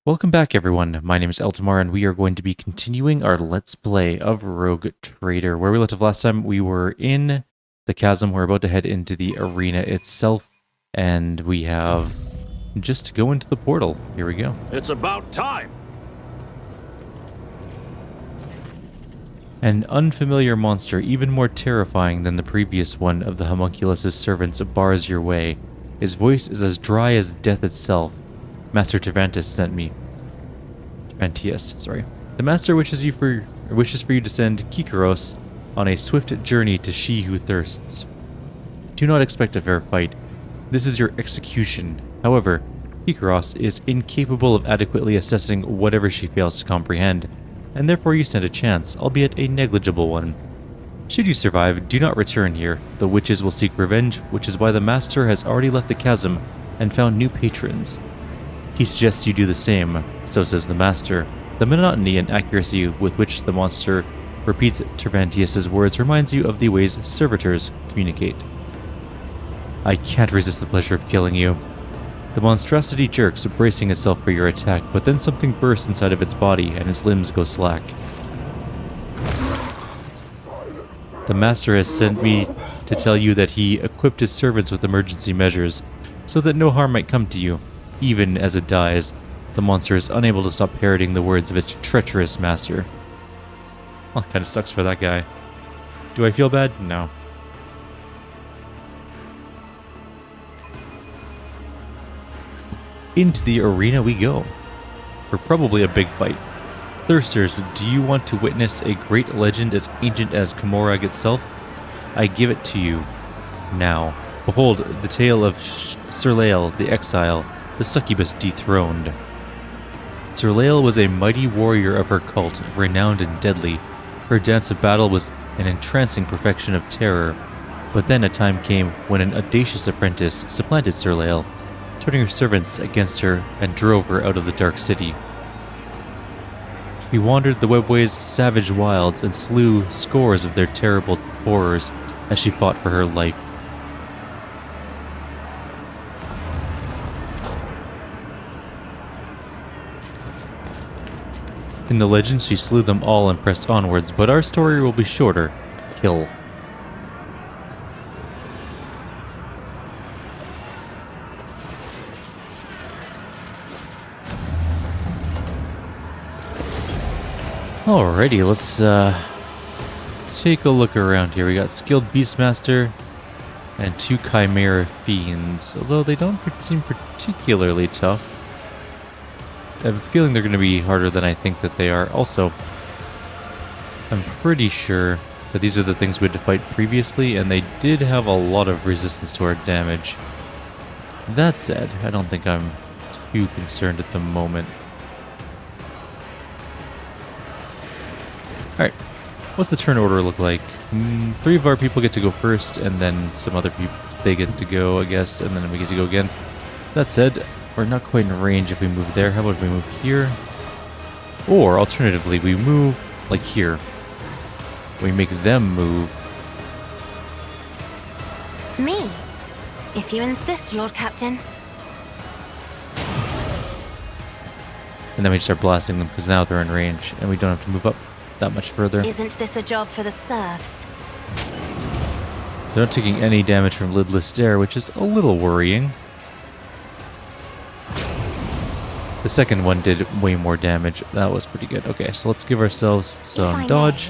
Welcome back, everyone. My name is Eltamar, and we are going to be continuing our Let's Play of Rogue Trader. Where we left off last time, we were in the chasm. We're about to head into the arena itself, and we have just to go into the portal. Here we go. It's about time! An unfamiliar monster, even more terrifying than the previous one of the homunculus's servants, bars your way. His voice is as dry as death itself. Master Cervantes sent me. Cervantius, sorry. The master wishes for you to send Kyrieru on a swift journey to She Who Thirsts. Do not expect a fair fight. This is your execution. However, Kyrieru is incapable of adequately assessing whatever she fails to comprehend, and therefore you stand a chance, albeit a negligible one. Should you survive, do not return here. The witches will seek revenge, which is why the master has already left the chasm and found new patrons. He suggests you do the same, so says the master. The monotony and accuracy with which the monster repeats Cervantius' words reminds you of the ways servitors communicate. I can't resist the pleasure of killing you. The monstrosity jerks, bracing itself for your attack, but then something bursts inside of its body and its limbs go slack. The master has sent me to tell you that he equipped his servants with emergency measures, so that no harm might come to you. Even as it dies, the monster is unable to stop parroting the words of its treacherous master. Well, kind of sucks for that guy. Do I feel bad? No. Into the arena we go. For probably a big fight. Thirsters, do you want to witness a great legend as ancient as Camorag itself? I give it to you. Now. Behold, the tale of Sir Lael, the exile, the succubus dethroned. Sir Lael was a mighty warrior of her cult, renowned and deadly. Her dance of battle was an entrancing perfection of terror. But then a time came when an audacious apprentice supplanted Sir Lael, turning her servants against her and drove her out of the dark city. She wandered the webway's savage wilds and slew scores of their terrible horrors as she fought for her life. In the legend, she slew them all and pressed onwards, but our story will be shorter. Kill. Alrighty, let's take a look around here. We got Skilled Beastmaster and 2 Chimera Fiends, although they don't seem particularly tough. I have a feeling they're going to be harder than I think that they are. Also, I'm pretty sure that these are the things we had to fight previously, and they did have a lot of resistance to our damage. That said, I don't think I'm too concerned at the moment. Alright, what's the turn order look like? 3 of our people get to go first, and then some other people, they get to go, I guess, and then we get to go again. That said, we're not quite in range if we move there. How about if we move here? Or, alternatively, we move, like here. We make them move. Me? If you insist, Lord Captain. And then we start blasting them, because now they're in range, and we don't have to move up that much further. Isn't this a job for the serfs? They're not taking any damage from Lidless Stare, which is a little worrying. The second one did way more damage. That was pretty good. Okay, so let's give ourselves some dodge.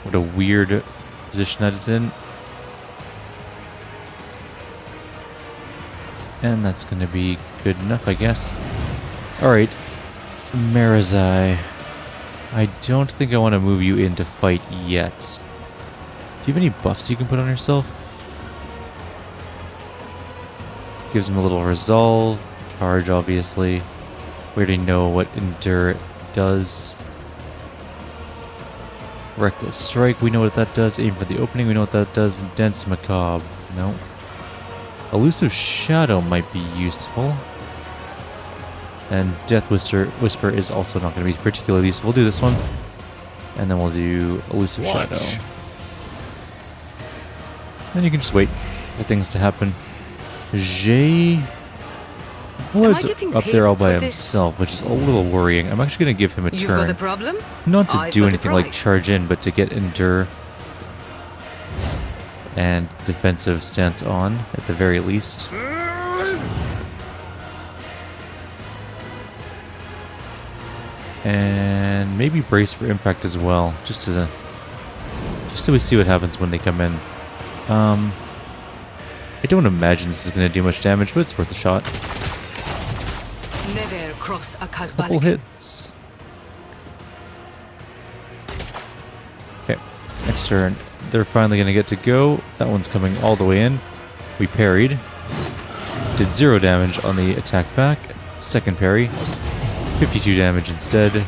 What a weird position that is in. And that's going to be good enough, I guess. Alright. Marazai. I don't think I want to move you in to fight yet. Do you have any buffs you can put on yourself? Gives him a little resolve. Charge, obviously. We already know what Endure does. Reckless Strike, we know what that does. Aim for the opening, we know what that does. Dense Macabre, no. Elusive Shadow might be useful. And Death Whisper is also not going to be particularly useful. We'll do this one. And then we'll do Elusive Shadow. Then you can just wait for things to happen. J'ai Woodward's getting up paid there all by for this? himself, which is a little worrying. I'm actually going to give him a You've got a turn. problem? Not to I've do got a anything like prize. charge in, but to get Endure and defensive stance on, at the very least. And maybe brace for impact as well, just so we see what happens when they come in. I don't imagine this is going to do much damage, but it's worth a shot. Never cross a Couple Kazbalik. hits. Okay, next turn. They're finally going to get to go. That one's coming all the way in. We parried. Did 0 damage on the attack back. Second parry. 52 damage instead.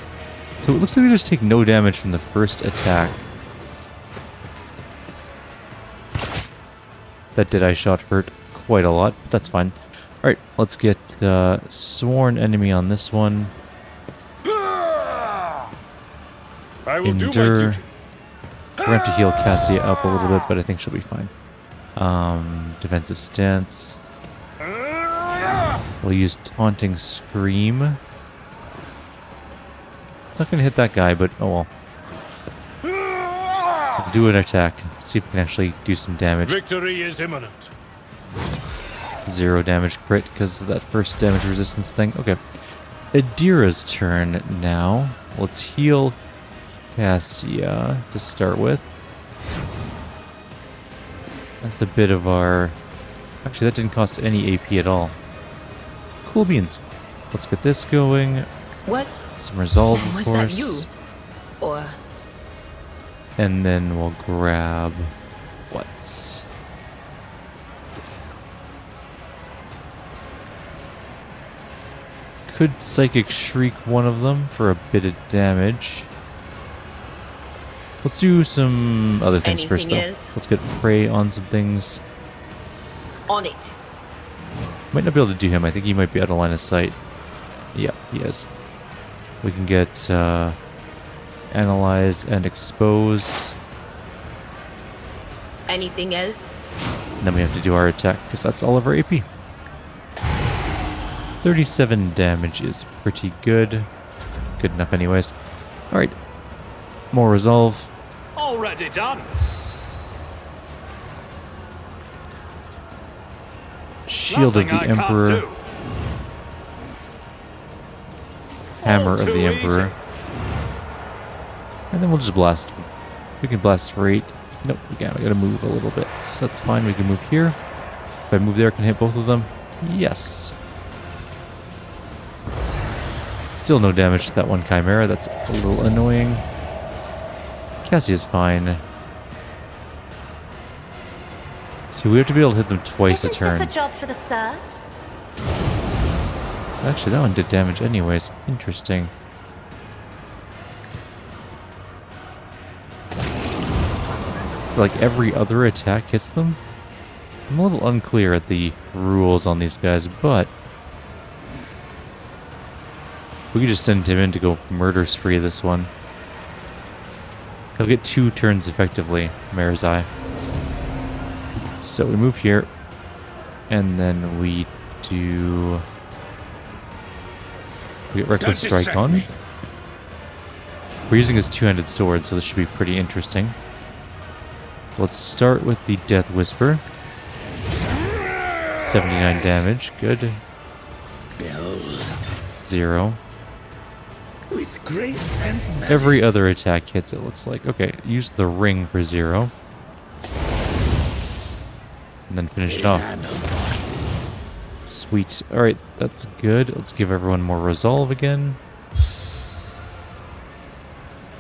So it looks like they just take no damage from the first attack. That Deadeye shot hurt quite a lot, but that's fine. Alright, let's get Sworn Enemy on this one. I will do my Endure. duty. We're going to have to heal Cassia up a little bit, but I think she'll be fine. Defensive stance. We'll use Taunting Scream. Not going to hit that guy, but oh well. We'll do an attack. See if we can actually do some damage. Victory is imminent. 0 damage crit because of that first damage resistance thing. Okay. Adira's turn now. Let's heal Cassia to start with. That's a bit of our... Actually, that didn't cost any AP at all. Cool beans. Let's get this going. Was Some resolve, of was course. that you? Or And then we'll grab... what? Could Psychic Shriek one of them for a bit of damage. Let's do some other things first, though. Anything else? Let's get Prey on some things. on it. Might not be able to do him. I think he might be out of line of sight. Yeah, he is. We can get Analyze and Expose. Anything else? And then we have to do our attack, because that's all of our AP. 37 damage is pretty good. Good enough anyways. Alright. More resolve. Already done. Shield of the Nothing I can't Emperor. do. Hammer All of the too Emperor. easy. And then we'll just blast. We can blast for 8. Nope, we can't. We gotta move a little bit. So that's fine. We can move here. If I move there, I can hit both of them. Yes. Still no damage to that one Chimera. That's a little annoying. Cassia's fine. So we have to be able to hit them twice a Isn't turn. this a job for the serfs? Actually, that one did damage anyways. Interesting. So like every other attack hits them? I'm a little unclear at the rules on these guys, but we could just send him in to go murder spree this one. He'll get 2 turns effectively, Mare's Eye. So we move here, and then we do... We get Reckless Don't Strike distract on. me. We're using his 2-handed sword, so this should be pretty interesting. Let's start with the Death Whisper. 79 damage, good. Build 0. with grace and malice. Every other attack hits, it looks like. Okay, use the ring for 0. And then finish it off. Sweet. Alright, that's good. Let's give everyone more resolve again.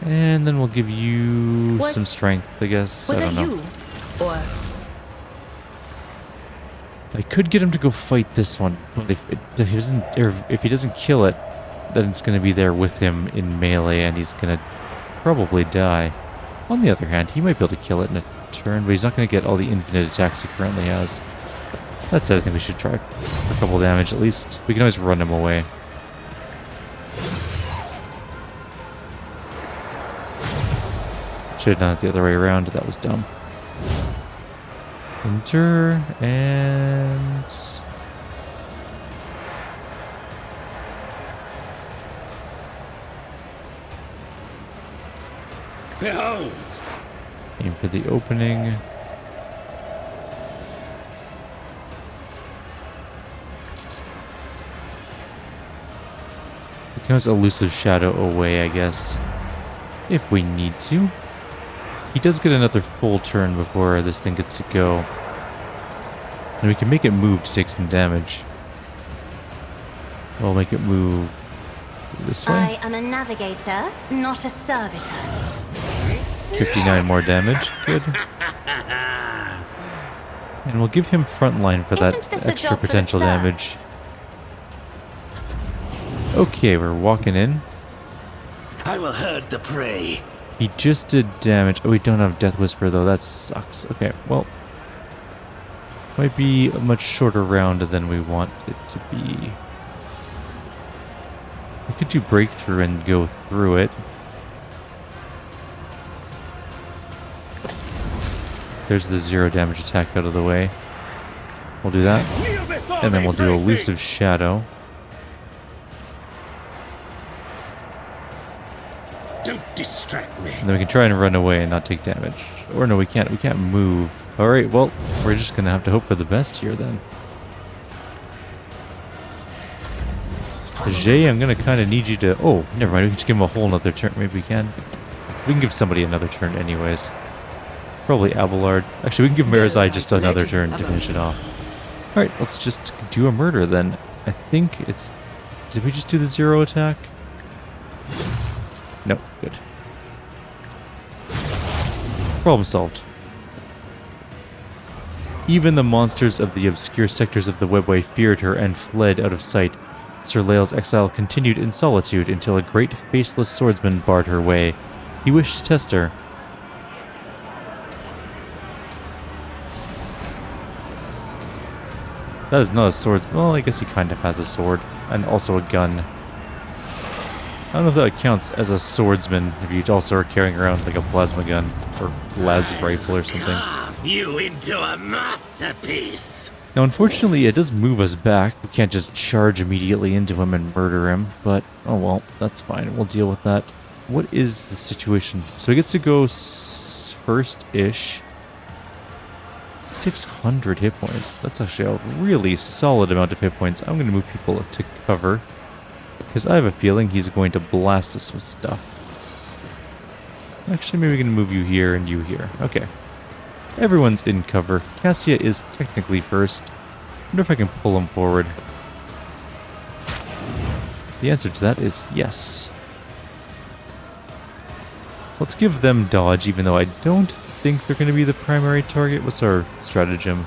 And then we'll give you Was- some strength, I guess. Was I that don't know. you? Or I could get him to go fight this one, but if he doesn't kill it, then it's going to be there with him in melee, and he's going to probably die. On the other hand, he might be able to kill it in a turn, but he's not going to get all the infinite attacks he currently has. That's it. I think we should try for a couple damage at least. We can always run him away. Should have done it the other way around. That was dumb. Endure and Behold! Aim for the opening. We can use Elusive Shadow away, I guess. If we need to. He does get another full turn before this thing gets to go. And we can make it move to take some damage. We'll make it move this way. I am a navigator, not a servitor. 59 more damage. Good. And we'll give him frontline for that Isn't this a extra job for the potential damage. serfs? Okay, we're walking in. I will herd the prey. He just did damage. Oh, we don't have Death Whisper though. That sucks. Okay, well. Might be a much shorter round than we want it to be. We could do Breakthrough and go through it. There's the 0 damage attack out of the way. We'll do that. And then we'll do Elusive Shadow. Don't distract me. And then we can try and run away and not take damage. Or no, we can't. We can't move. Alright, well, we're just going to have to hope for the best here then. Jay, I'm going to kind of need you to... Oh, never mind. We can just give him a whole nother turn. Maybe we can. We can give somebody another turn anyways. Probably Abelard. Actually, we can give Marizai just another turn to finish it off. Alright, let's just do a murder then. I think it's... Did we just do the 0 attack? No, good. Problem solved. Even the monsters of the obscure sectors of the webway feared her and fled out of sight. Sir Lael's exile continued in solitude until a great faceless swordsman barred her way. He wished to test her. That is not a sword. Well, I guess he kind of has a sword. And also a gun. I don't know if that counts as a swordsman if you also are carrying around like a plasma gun or las rifle or something. Carve you into a masterpiece. Now, unfortunately, it does move us back. We can't just charge immediately into him and murder him, but oh well, that's fine. We'll deal with that. What is the situation? So he gets to go first-ish. 600 hit points. That's actually a really solid amount of hit points. I'm going to move people to cover, because I have a feeling he's going to blast us with stuff. Actually, maybe we can move you here and you here. Okay. Everyone's in cover. Cassia is technically first. I wonder if I can pull him forward. The answer to that is yes. Let's give them dodge, even though I don't think they're going to be the primary target. What's our stratagem?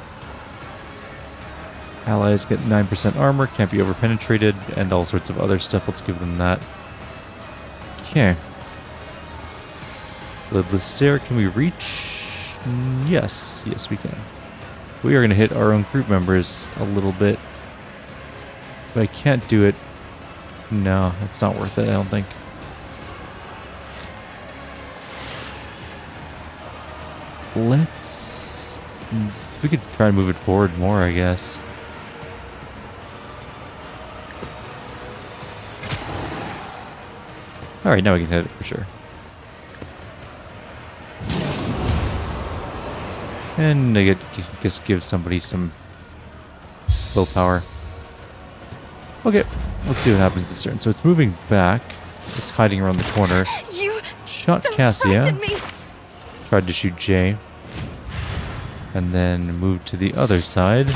Allies get 9% armor, can't be overpenetrated, and all sorts of other stuff. Let's give them that. Okay. Lidless Stair, can we reach? Yes, yes we can. We are going to hit our own group members a little bit. But I can't do it. No, it's not worth it, I don't think. Let's... We could try and move it forward more, I guess. Alright, now we can hit it for sure. And I just give somebody some willpower. Okay, let's see what happens this turn. So it's moving back. It's hiding around the corner. You Shot don't Cassia. frighten me. Tried to shoot Jay. And then moved to the other side.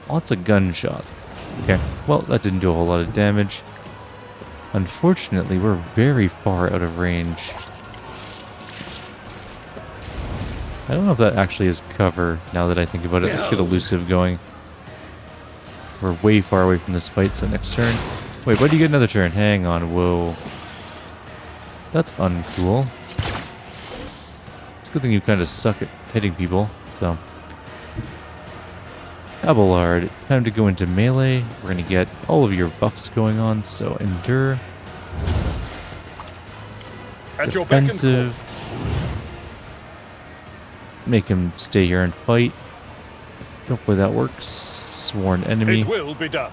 Lots of gunshots. Okay, well, that didn't do a whole lot of damage. Unfortunately, we're very far out of range. I don't know if that actually is cover, now that I think about it. Let's get Elusive going. We're way far away from this fight, so next turn... Wait, why do you get another turn? Hang on, whoa. That's uncool. It's a good thing you kind of suck at hitting people, so... Abelard, time to go into melee. We're going to get all of your buffs going on, so endure. At your beck and call. Defensive. Make him stay here and fight. Hopefully that works. Sworn enemy. It will be done.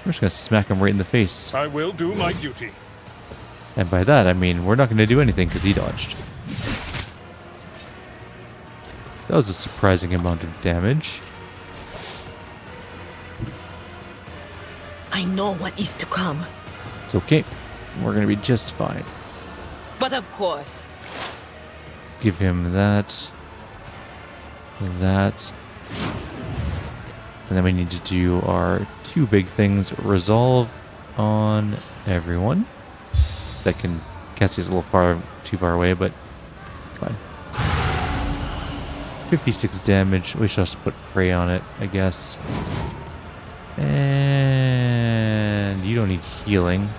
We're just going to smack him right in the face. I will do my duty. And by that, I mean we're not going to do anything because he dodged. That was a surprising amount of damage. I know what is to come. It's okay. We're going to be just fine. But of course, Give him that. That. And then we need to do our two big things. Resolve on everyone. That can... Cassie's a little too far away, but it's fine. 56 damage. We should also put prey on it, I guess. And you don't need healing.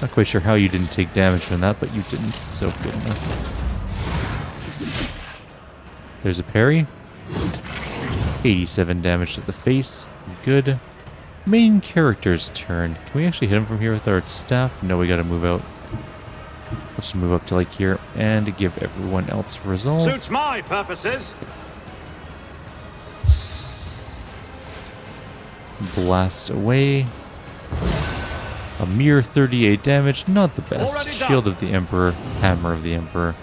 Not quite sure how you didn't take damage from that, but you didn't, so good enough. There's a parry. 87 damage to the face. Good. Main character's turn. Can we actually hit him from here with our staff? No, we gotta move out. Let's just move up to like here and give everyone else resolve. Suits my purposes. Blast away. A mere 38 damage, not the best. Already done. Shield of the Emperor, Hammer of the Emperor.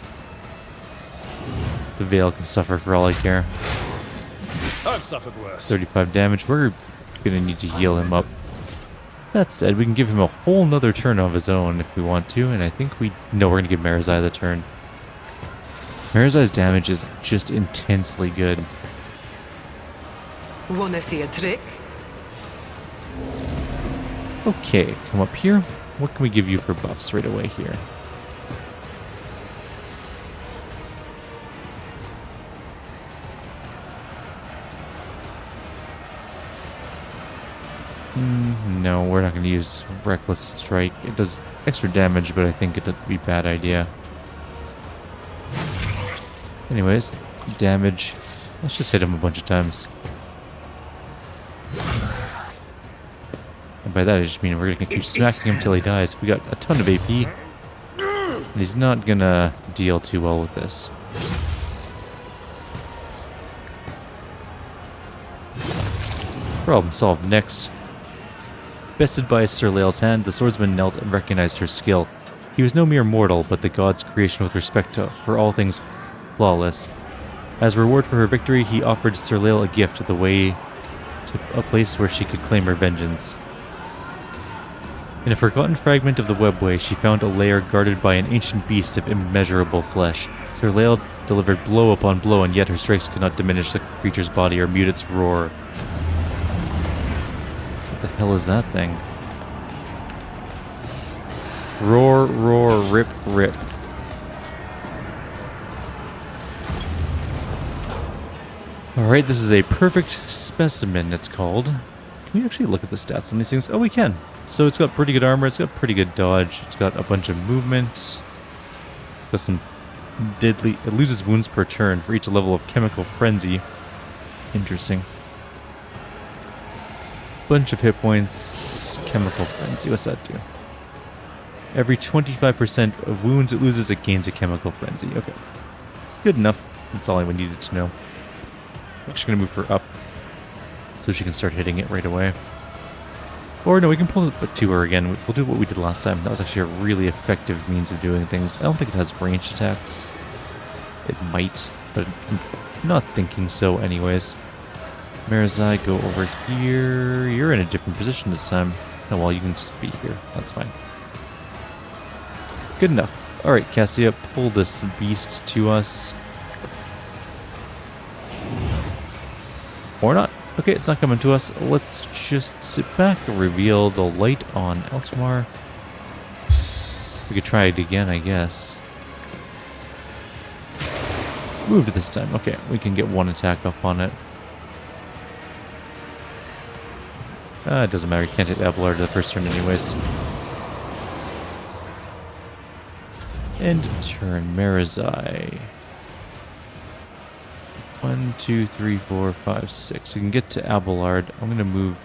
The Veil can suffer for all I care. I've suffered worse. 35 damage, we're gonna need to heal him up. That said, we can give him a whole nother turn of his own if we want to, and I think no, we're gonna give Marizai the turn. Marizai's damage is just intensely good. wanna see a trick? Okay, come up here. What can we give you for buffs right away here? No, we're not going to use Reckless Strike. It does extra damage, but I think it would be a bad idea. Anyways, damage. Let's just hit him a bunch of times. And by that I just mean we're going to keep smacking him till he dies. We got a ton of AP. And he's not going to deal too well with this. Problem solved. Next. Bested by Sir Lael's hand, the swordsman knelt and recognized her skill. He was no mere mortal, but the god's creation with respect for all things flawless. As a reward for her victory, he offered Sir Lael a gift, the way to a place where she could claim her vengeance. In a forgotten fragment of the webway, she found a lair guarded by an ancient beast of immeasurable flesh. Sir Lael delivered blow upon blow, and yet her strikes could not diminish the creature's body or mute its roar. What the hell is that thing? Roar, roar, rip, rip. Alright, this is a perfect specimen, it's called. Can we actually look at the stats on these things? Oh, we can. So it's got pretty good armor, it's got pretty good dodge, it's got a bunch of movement. Got some deadly... It loses wounds per turn for each level of Chemical Frenzy. Interesting. Bunch of hit points. Chemical Frenzy, what's that do? Every 25% of wounds it loses, it gains a Chemical Frenzy. Okay. Good enough. That's all I needed to know. I'm actually going to move her up so she can start hitting it right away. Or no, we can pull it to her again. We'll do what we did last time. That was actually a really effective means of doing things. I don't think it has ranged attacks. It might, but I'm not thinking so anyways. Marizai, go over here. You're in a different position this time. Oh, well, you can just be here. That's fine. Good enough. Alright, Cassia, pull this beast to us. Or not. Okay, it's not coming to us. Let's just sit back and reveal the light on Eltamar. We could try it again, I guess. Moved this time. Okay, we can get one attack up on it. It doesn't matter. You can't hit Abelard the first turn anyways. End of turn. Marizai. 1, 2, 3, 4, 5, 6. We can get to Abelard. I'm going to move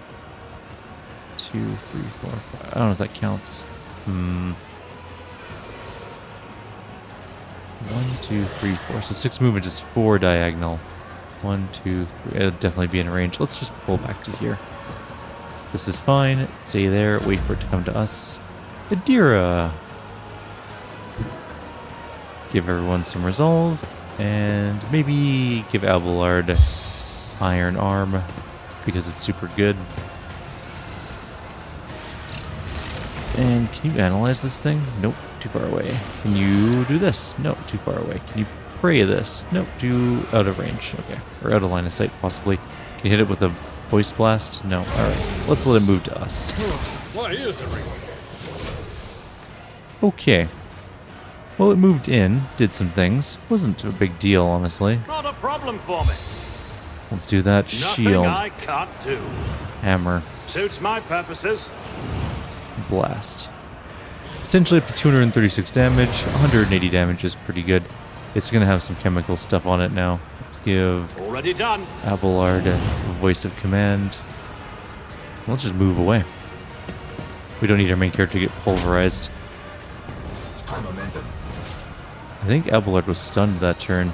2, 3, 4, 5. I don't know if that counts. 1, 2, 3, 4. So 6 movement is 4 diagonal. 1, 2, 3. It'll definitely be in range. Let's just pull back to here. This is fine. Stay there. Wait for it to come to us. Adira. Give everyone some resolve. And maybe give Abelard Iron Arm because it's super good. And can you analyze this thing? Nope, too far away. Can you do this? No, too far away. Can you pray this? Nope, too out of range. Okay, or out of line of sight possibly. Can you hit it with a voice blast? No. Alright, let's let it move to us. Why is everyone? Okay. Well, it moved in, did some things. Wasn't a big deal, honestly. Not a problem for me. Let's do that. Nothing Shield. I can't do. Hammer. Suits my purposes. Blast. Potentially up to 236 damage. 180 damage is pretty good. It's going to have some chemical stuff on it now. Let's give Already done. Abelard a voice of command. Let's just move away. We don't need our main character to get pulverized. I think Abelard was stunned that turn.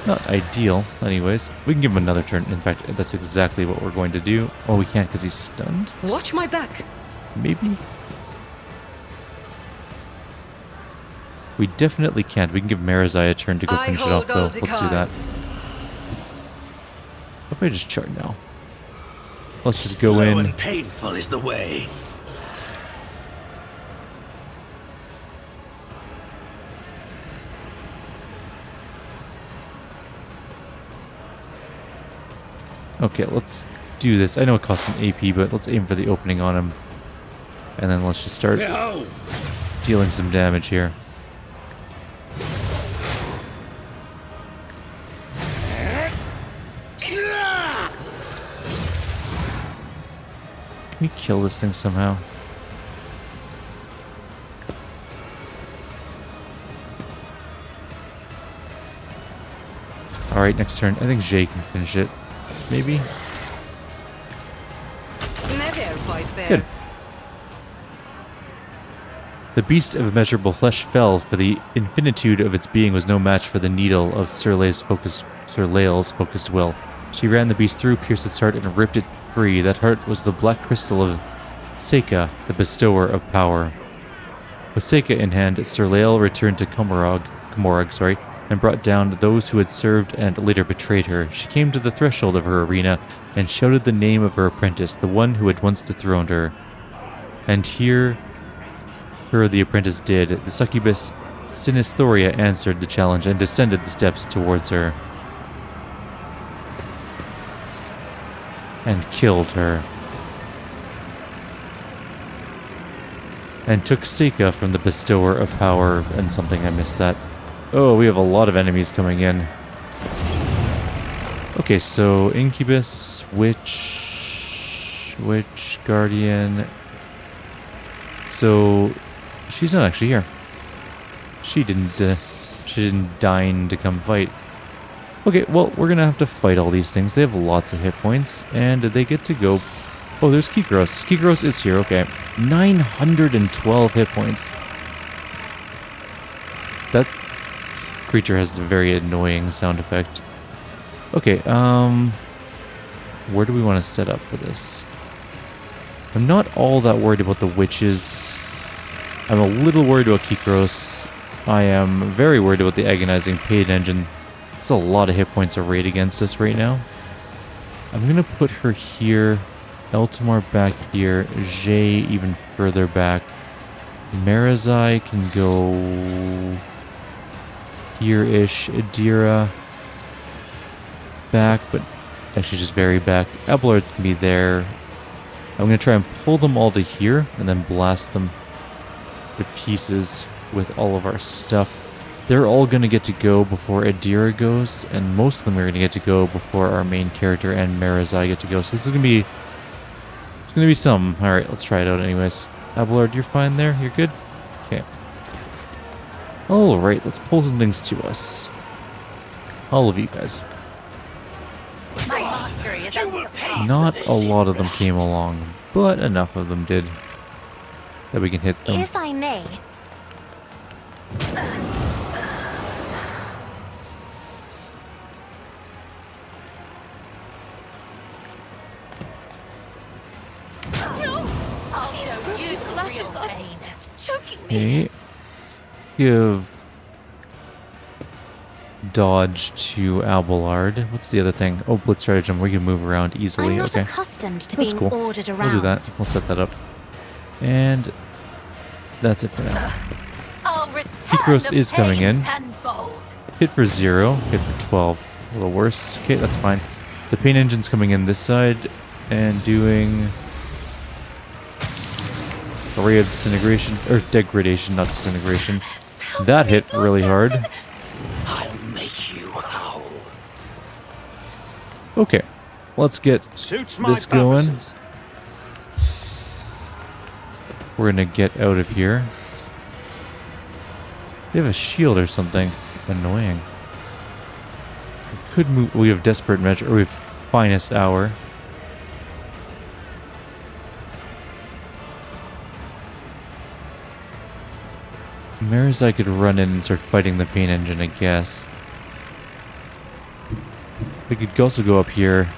Not ideal, anyways. We can give him another turn. In fact, that's exactly what we're going to do. Oh, we can't because he's stunned? Watch my back. Maybe? We definitely can't. We can give Marizai a turn to go finish it off, though. Let's do that. What if I just chart now? Let's just go Slow in. and painful is the way. Okay, let's do this. I know it costs an AP, but let's aim for the opening on him. And then let's just start No. dealing some damage here. Can we kill this thing somehow? Alright, next turn. I think Jay can finish it. Maybe? Never fight fair. Good. The beast of immeasurable flesh fell, for the infinitude of its being was no match for the needle of Sir Lael's focused will. She ran the beast through, pierced its heart, and ripped it free. That heart was the black crystal of Seika, the bestower of power. With Seika in hand, Sir Lael returned to Komorog, and brought down those who had served and later betrayed her. She came to the threshold of her arena and shouted the name of her apprentice, the one who had once dethroned her. And here her the apprentice did. The succubus Sinisthoria answered the challenge and descended the steps towards her. And killed her. And took Seika from the bestower of power and something, I missed that. Oh, we have a lot of enemies coming in. Okay, so Incubus, Witch, Guardian. So she's not actually here. She didn't deign to come fight. Okay, well, we're gonna have to fight all these things. They have lots of hit points, and they get to go. Oh, there's Kikros. Kikros is here. Okay, 912 hit points. That creature has a very annoying sound effect. Okay, where do we want to set up for this? I'm not all that worried about the witches. I'm a little worried about Kikros. I am very worried about the agonizing pain engine. There's a lot of hit points arrayed against us right now. I'm gonna put her here, Eltamar back here, Jay even further back. Marizai can go here-ish, Adira back, but actually just very back. Abelard can be there. I'm going to try and pull them all to here and then blast them to pieces with all of our stuff. They're all going to get to go before Adira goes, and most of them are going to get to go before our main character and Marizai get to go. So this is going to be, it's going to be some. All right, let's try it out anyways. Abelard, you're fine there? You're good? Okay. Alright, let's pull some things to us. All of you guys. Not a lot of them came along, but enough of them did that we can hit them. If I may. Choking me. Okay. Give dodge to Abelard. What's the other thing? Oh, blitz stratagem. We can move around easily. I'm not Okay. accustomed to That's being cool. ordered around. We'll do that. We'll set that up. And that's it for now. Kyrieru is coming in. Hit for 0. Hit for 12. A little worse. Okay, that's fine. The pain engine's coming in this side and doing a ray of disintegration, or degradation, not disintegration. That hit really hard. I'll make you howl. Okay, let's get Suits my this going. purposes. We're gonna get out of here. They have a shield or something. Annoying. We could move. We have desperate measure. Or we have finest hour. Marizai could run in and start fighting the pain engine, I guess. We could also go up here,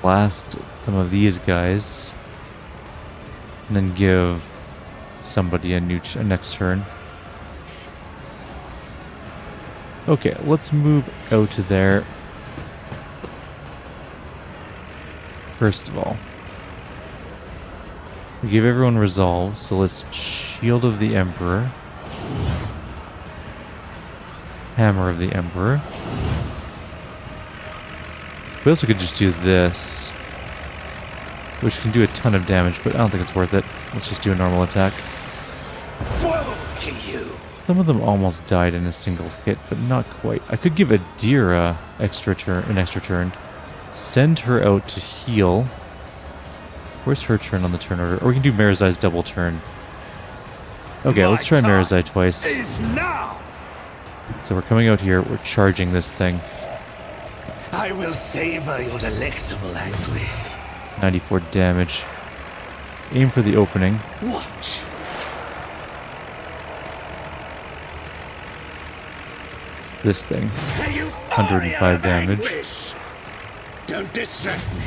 blast some of these guys, and then give somebody a next turn. Okay, let's move out to there. First of all, we give everyone resolve, so let's Shield of the Emperor, Hammer of the Emperor. We also could just do this, which can do a ton of damage, but I don't think it's worth it. Let's just do a normal attack. Woe to you! Some of them almost died in a single hit, but not quite. I could give Adira an extra turn. Send her out to heal. Where's her turn on the turn order? Or we can do Marizai's double turn. Okay, let's try Marizai twice. Is now. So we're coming out here, we're charging this thing. I will savor your delectable anguish. 94 damage. Aim for the opening. Watch. This thing. 105 damage. Anguish. Don't distract me.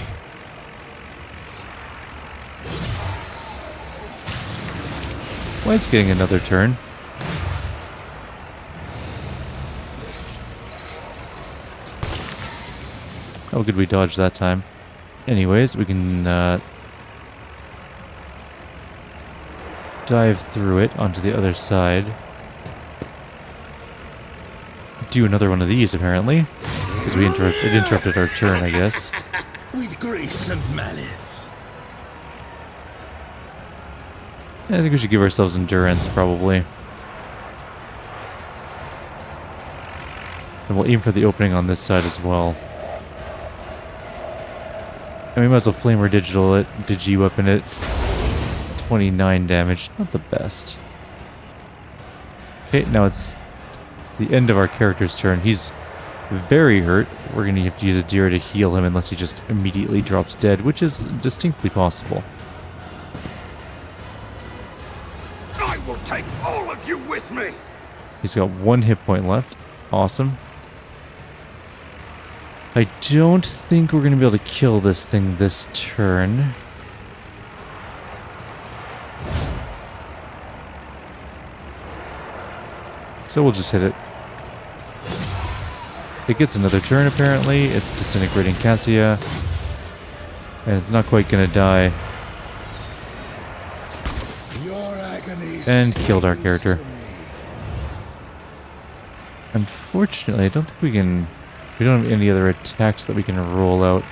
Why is it getting another turn? How good we dodge that time. Anyways, we can dive through it onto the other side. Do another one of these, apparently. Because it interrupted our turn, I guess. With grace and malice. I think we should give ourselves endurance, probably. And we'll aim for the opening on this side as well. And we might as well Flamer Digital it, Digi-Weapon it. 29 damage, not the best. Okay, now it's the end of our character's turn. He's very hurt. We're going to have to use a Adira to heal him unless he just immediately drops dead, which is distinctly possible. I will take all of you with me. He's got 1 hit point left. Awesome. I don't think we're going to be able to kill this thing this turn. So we'll just hit it. It gets another turn, apparently. It's disintegrating Cassia. And it's not quite going to die. And killed our character. Unfortunately, I don't think we can... We don't have any other attacks that we can roll out.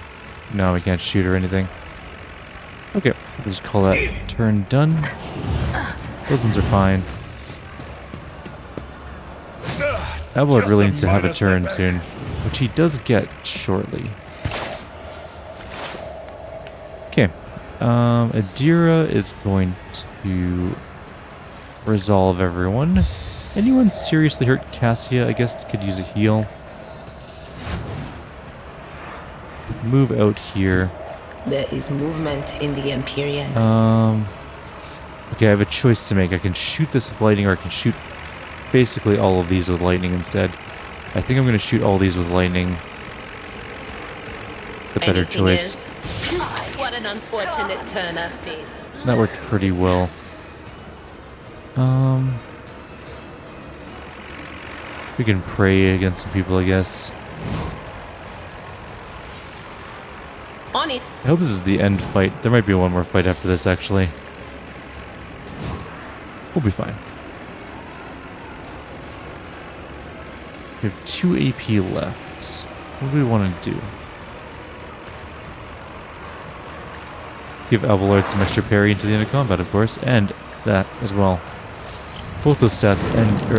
No, we can't shoot or anything. Okay, we'll just call that turn done. Those ones are fine. Abelard really needs to have a turn soon, which he does get shortly. Okay, Adira is going to resolve everyone. Anyone seriously hurt? Cassia, I guess, could use a heal. Move out here. There is movement in the Empyrean. Okay, I have a choice to make. I can shoot this with lightning, or I can shoot basically all of these with lightning instead. I think I'm going to shoot all these with lightning. The better choice. What an unfortunate turn of fate. That worked pretty well. We can pray against some people, I guess. On it. I hope this is the end fight. There might be one more fight after this, actually. We'll be fine. We have 2 AP left. What do we want to do? Give Abelard some extra parry into the end of combat, of course, and that as well. Both those stats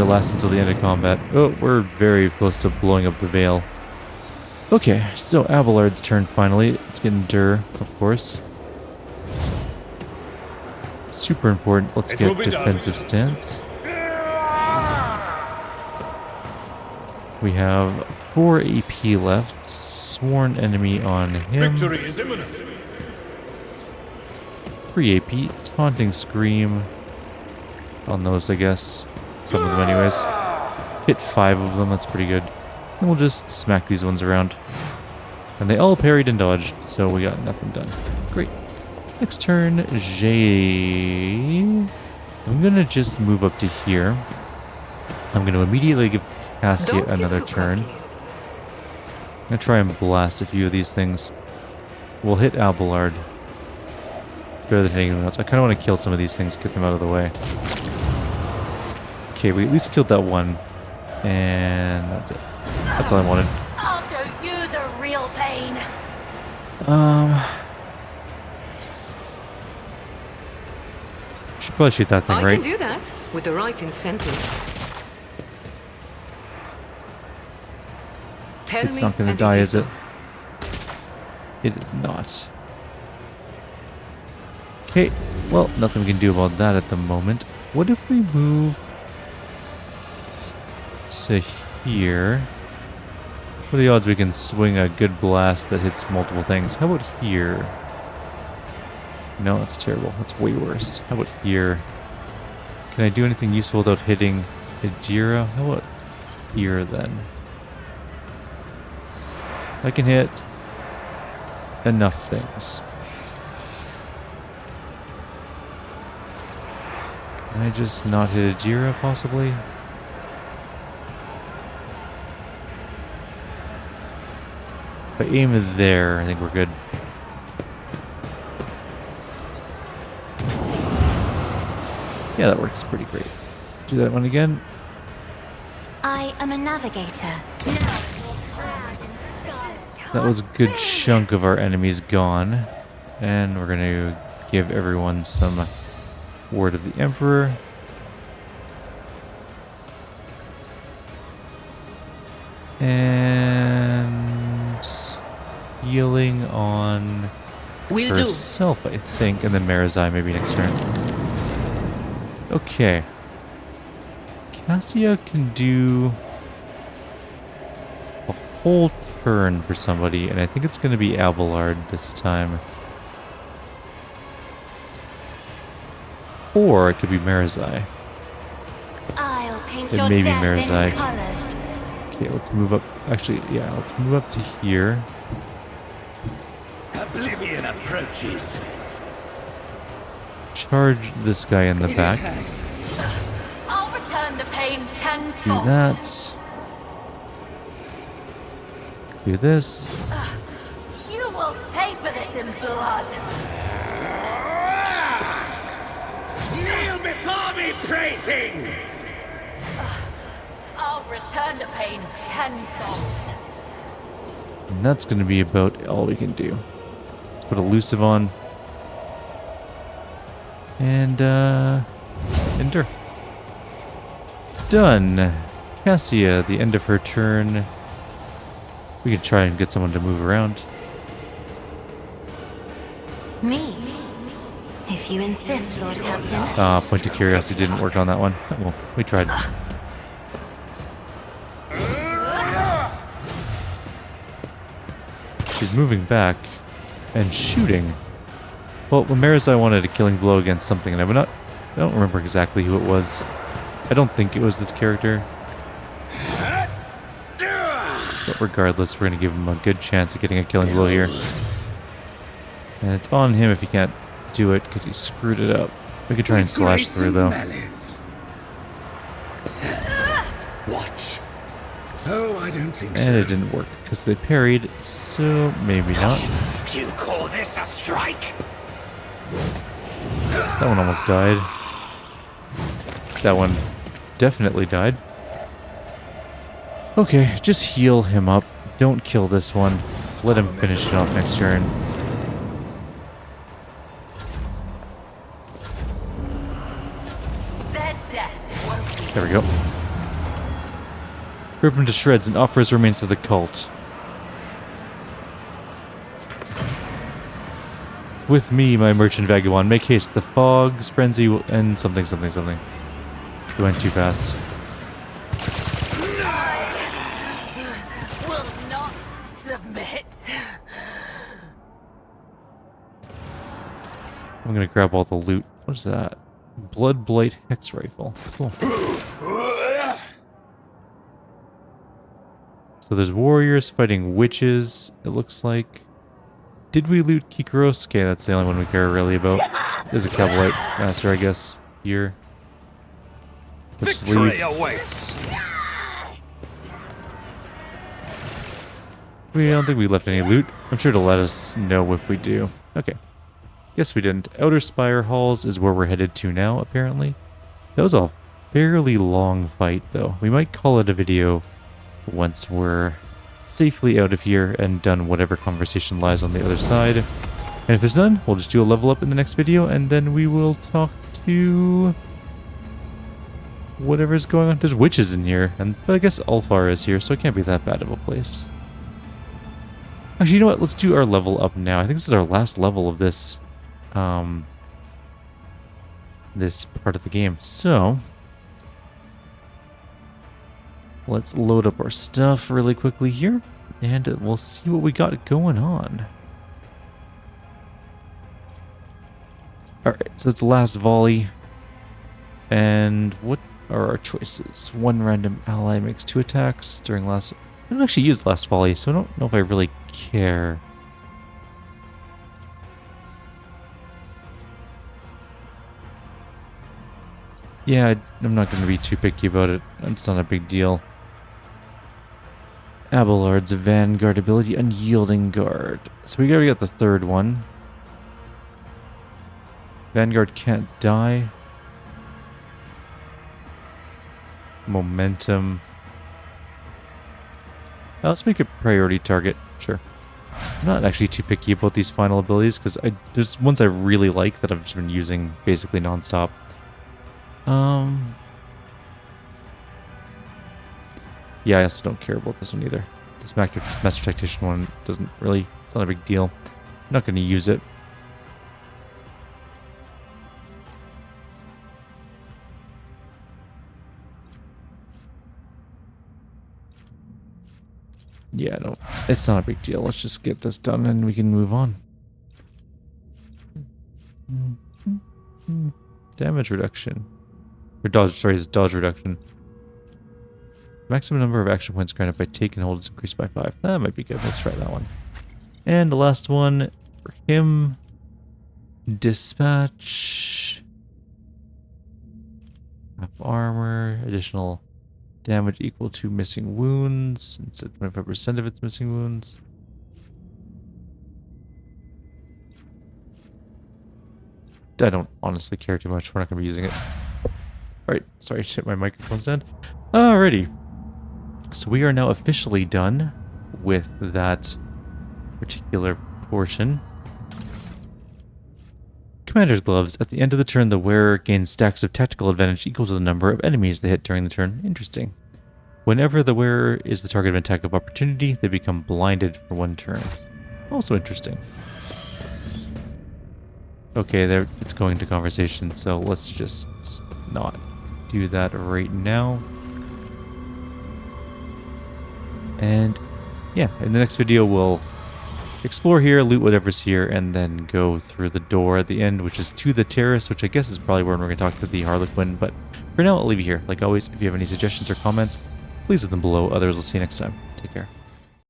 last until the end of combat. Oh, we're very close to blowing up the Veil. Okay, so Abelard's turn finally. Let's get Endur, of course. Super important. Let's get defensive stance. We have 4 AP left. Sworn enemy on him. Victory is imminent. 3 AP. Taunting Scream. On those, I guess. Some of them anyways. Hit 5 of them, that's pretty good. And we'll just smack these ones around. And they all parried and dodged, so we got nothing done. Great. Next turn, Jay. I'm gonna just move up to here. I'm gonna immediately give Cassia another turn. I'm gonna try and blast a few of these things. We'll hit Abelard. It's better than hitting anything else. I kinda wanna kill some of these things, get them out of the way. Okay, we at least killed that one. And that's it. That's all I wanted. I'll show you the real pain. Should probably shoot that thing, I right? can do that with the right incentive. Tell It's me not gonna and die, it is it? done. It is not. Okay, well, nothing we can do about that at the moment. What if we move to here? What are the odds we can swing a good blast that hits multiple things? How about here? No, that's terrible. That's way worse. How about here? Can I do anything useful without hitting Adira? How about here then? I can hit enough things. Can I just not hit Adira, possibly? If I aim there, I think we're good. Yeah, that works pretty great. Do that one again. I am a navigator. That was a good chunk of our enemies gone. And we're going to give everyone some Word of the Emperor. And healing on Will do. herself, I think, and then Marizai maybe next turn. Okay. Cassia can do a whole turn for somebody, and I think it's going to be Abelard this time. Or it could be Marizai. I'll paint It your may be death Marizai. in colors. Okay, let's move up. Actually, yeah, let's move up to here. Oblivion approaches. Charge this guy in the back. I'll return the pain Do tenfold. that. Do this. You will pay for this in blood. Kneel before me, plaything! I'll return the pain tenfold. And that's going to be about all we can do. Let's put elusive on. And, Ender. Done. Cassia, the end of her turn. We can try and get someone to move around. Me? If you insist, Lord Captain. Point of curiosity didn't work on that one. Well, we tried. She's moving back and shooting. Well, when Marizai wanted a killing blow against something, and I don't remember exactly who it was. I don't think it was this character. But regardless, we're going to give him a good chance of getting a killing blow here. And it's on him if he can't do it, because he screwed it up. We could try and slash through, though. Watch Oh, I don't think And it didn't work because they parried, so maybe not. You call this a strike? That one almost died. That one definitely died. Okay, just heal him up. Don't kill this one. Let him finish it off next turn. There we go. Rip him to shreds and offer his remains to the cult. With me, my merchant vagabond, make haste. The fog's frenzy and something, something, something. It went too fast. Will not submit. I'm gonna grab all the loot. What is that? Blood Blight Hex Rifle. Cool. So there's warriors fighting witches, it looks like. Did we loot Kyrieru? Okay, that's the only one we care really about. There's a Cavalite Master, I guess, here. Let's Victory leave. awaits. I don't think we left any loot. I'm sure to let us know if we do. Okay. Guess we didn't. Outer Spire Halls is where we're headed to now, apparently. That was a fairly long fight, though. We might call it a video once we're safely out of here and done whatever conversation lies on the other side. And if there's none, we'll just do a level up in the next video, and then we will talk to whatever's going on. There's witches in here, but I guess Ulfar is here, so it can't be that bad of a place. Actually, you know what? Let's do our level up now. I think this is our last level of this this part of the game. So let's load up our stuff really quickly here, and we'll see what we got going on. Alright, so it's the last volley. And what are our choices? One random ally makes 2 attacks during last... I didn't actually use last volley, so I don't know if I really care. Yeah, I'm not going to be too picky about it. It's not a big deal. Abelard's Vanguard ability, Unyielding Guard. So we gotta get the third one. Vanguard can't die. Momentum. Let's make it priority target. Sure. I'm not actually too picky about these final abilities because there's ones I really like that I've just been using basically non-stop. Yeah, I also don't care about this one either. This Master Tactician one doesn't really... It's not a big deal. I'm not going to use it. Yeah, no, it's not a big deal. Let's just get this done and we can move on. Damage reduction. Or dodge, sorry, it's dodge reduction. Maximum number of action points granted by take and hold is increased by 5. That might be good. Let's try that one. And the last one for him. Dispatch. Half armor. Additional damage equal to missing wounds. Instead of 25% of its missing wounds. I don't honestly care too much. We're not going to be using it. Alright, sorry, to hit my microphone stand. Alrighty. So we are now officially done with that particular portion. Commander's Gloves. At the end of the turn, the wearer gains stacks of tactical advantage equal to the number of enemies they hit during the turn. Interesting. Whenever the wearer is the target of an attack of opportunity, they become blinded for 1 turn. Also interesting. Okay, there it's going to conversation, so let's just not do that right now. And yeah, in the next video we'll explore here, loot whatever's here, and then go through the door at the end, which is to the terrace, which I guess is probably where we're going to talk to the Harlequin. But for now, I'll leave you here. Like always, if you have any suggestions or comments, please leave them below. Others will see you next time. Take care.